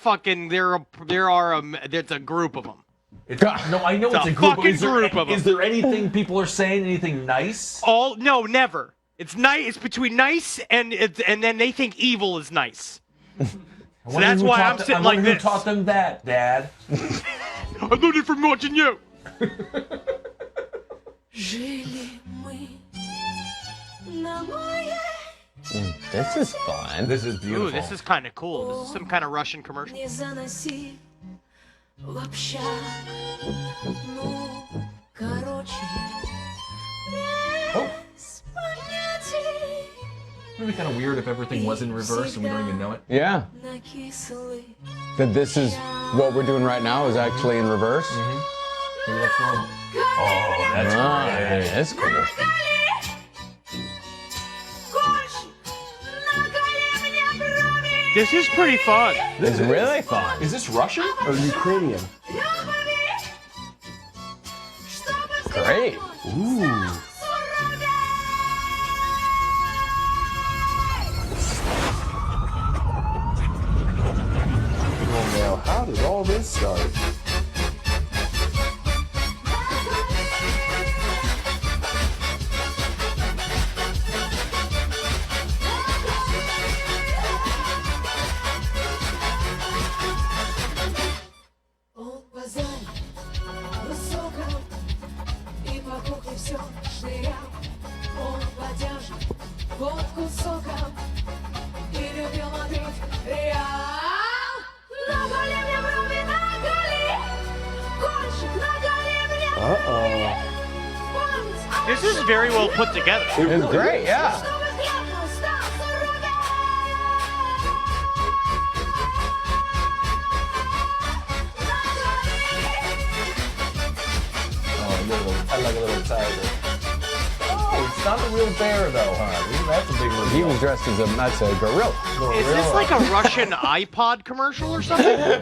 a group of them. No, I know it's a group. But fucking group of them. Is there anything people are saying? Anything nice? No, never. It's nice. It's between nice and then they think evil is nice. So that's why I'm sitting like this. Who taught them that, Dad? I learned it from watching you. This is fun. This is beautiful. Ooh, this is kind of cool. This is some kind of Russian commercial. Oh. It would be kind of weird if everything was in reverse and we don't even know it. Yeah. That this is what we're doing right now is actually in reverse. Mm-hmm. Maybe that's normal. Oh, that's great. That's cool. This is pretty fun. This is really fun. Is this Russian or Ukrainian? Great. Ooh. Well, now, how did all this start? This is very well put together. It's great, yeah. I like a little tiger. Oh, it's not a real bear though, huh? That's a big reveal. He was dressed as that's a gorilla. Is this like a Russian iPod commercial or something?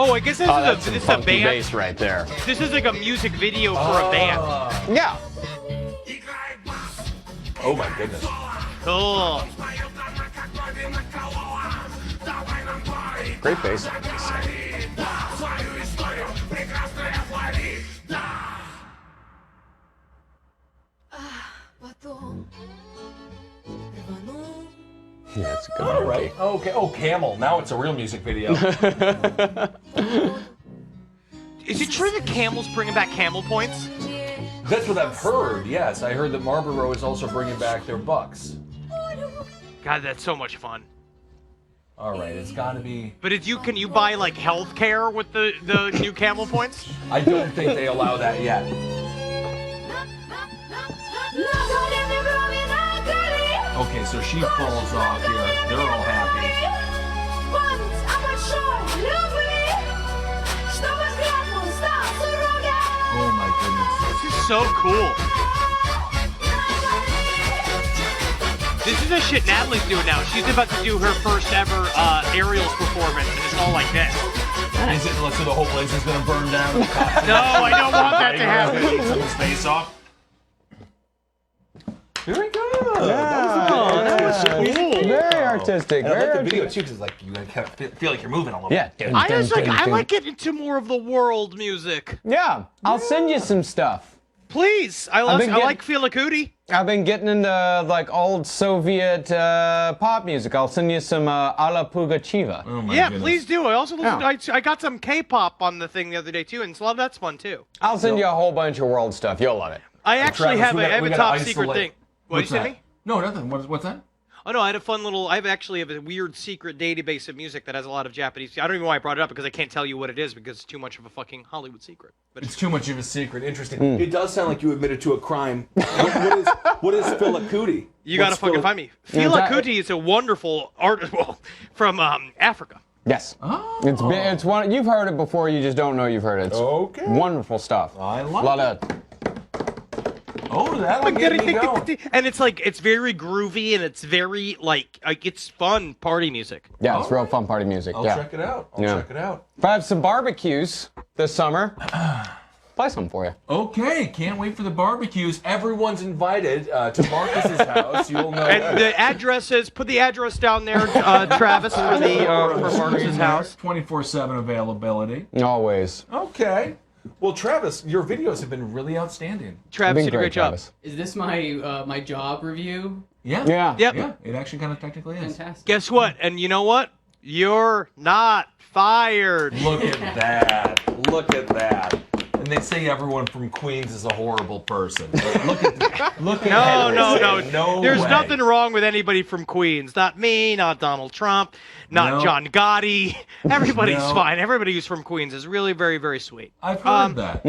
Oh, I guess this is a band. Bass right there. This is like a music video for a band. Yeah. Oh my goodness. Cool. Great bass. Yeah, it's a good All right. Okay. Oh, Camel. Now it's a real music video. Is it true that Camel's bringing back Camel points? That's what I've heard. Yes, I heard that Marlboro is also bringing back their bucks. God, that's so much fun. All right, it's got to be. But can you buy like health care with the new Camel points? I don't think they allow that yet. Okay, so she falls off here. They're all happy. Oh my goodness. This is so cool. This is the shit Natalie's doing now. She's about to do her first ever aerials performance, and it's all like this. Is it so the whole place is going to burn down? No, I don't want that to happen. Take someone's face off. Very good. That was cool. Very artistic. And I Very like the video too, because like you kind of feel like you're moving a little Yeah. bit. I like getting into more of the world music. Yeah. I'll send you some stuff. Please. I like Fela Kuti. I've been getting into like old Soviet pop music. I'll send you some Ala Pugachiva. Oh my Yeah, goodness. please do. I also listened, I got some K-pop on the thing the other day too, and so that's fun too. I'll send you a whole bunch of world stuff. You'll love it. I actually Travis, have a top secret thing. What What's you that? send me? No, nothing. What's that? Oh no, I had a fun little. I actually have a weird secret database of music that has a lot of Japanese. I don't even know why I brought it up because I can't tell you what it is because it's too much of a fucking Hollywood secret. But It's too much of a secret. Interesting. It does sound like you admitted to a crime. What is Fela Kuti? you gotta fucking find me. Fela Kuti is a wonderful artist from Africa. Yes. Oh. It's one. You've heard it before. You just don't know you've heard it. It's Okay. wonderful stuff. I love a lot it. of. Oh, that'll get me going. And it's like it's very groovy and it's very like it's fun party music. Yeah, it's real fun party music. I'll yeah. check it out. I'll Yeah. check it out. If I have some barbecues this summer, play some for you. Okay, can't wait for the barbecues. Everyone's invited to Marcus's house. You'll know. And the addresses, put the address down there, Travis, for the for Marcus's house. 24/7 availability. Always. Okay. Well, Travis, your videos have been really outstanding. Travis did a great job. Is this my my job review? Yeah. Yep. Yeah, it actually kind of technically is. Fantastic. Guess what? And you know what? You're not fired. Look at that. Look at that. And they say everyone from Queens is a horrible person. But look at No. No There's way. nothing wrong with anybody from Queens. Not me, not Donald Trump, not No. John Gotti. Everybody's No. fine. Everybody who's from Queens is really very, very sweet. I've heard that.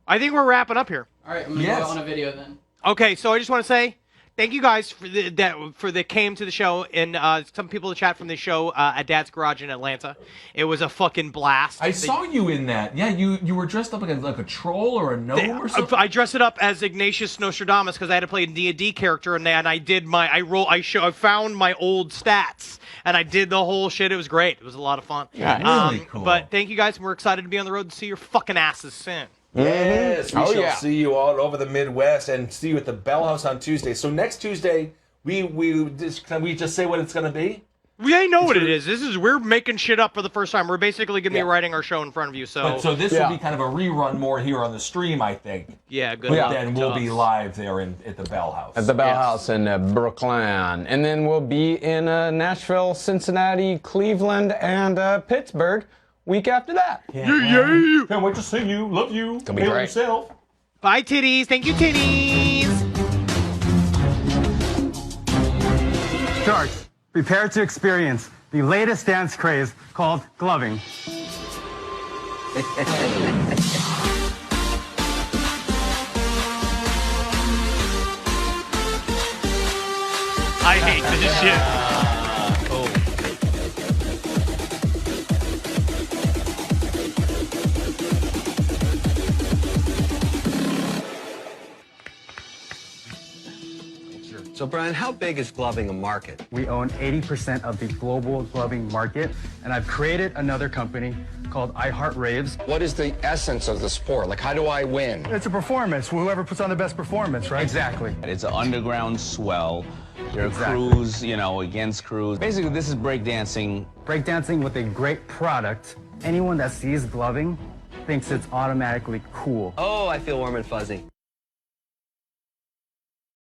I think we're wrapping up here. All right, I'm gonna go on a video then. Okay, so I just want to say thank you guys for that came to the show, and some people in the chat from the show at Dad's Garage in Atlanta. It was a fucking blast. I saw you in that. Yeah, you were dressed up like a troll or a gnome or something. I dressed it up as Ignatius Nostradamus because I had to play a D&D character, and I did my I found my old stats and I did the whole shit. It was great. It was a lot of fun. Yeah, really cool. But thank you guys. We're excited to be on the road to see your fucking asses soon. Yes, we Oh, shall yeah. see you all over the Midwest and see you at the Bell House on Tuesday. So next Tuesday, can we just say what it's going to be? We ain't know what it is. We're making shit up for the first time. We're basically gonna be writing our show in front of you. So But this will be kind of a rerun more here on the stream, I think. Yeah, good. But then we'll be live there at the Bell House. At the Bell House in Brooklyn. And then we'll be in Nashville, Cincinnati, Cleveland, and Pittsburgh week after that. Can't wait to see you. Love you. It'll be Hail great. yourself. Bye, titties. Thank you, titties. Sharks, prepare to experience the latest dance craze called gloving. I hate this shit. So, Brian, how big is gloving a market? We own 80% of the global gloving market, and I've created another company called I Heart Raves. What is the essence of the sport? Like, how do I win? It's a performance. Whoever puts on the best performance, right? Exactly. It's an underground swell. There are crews, against crews. Basically, this is breakdancing. Breakdancing with a great product. Anyone that sees gloving thinks it's automatically cool. Oh, I feel warm and fuzzy.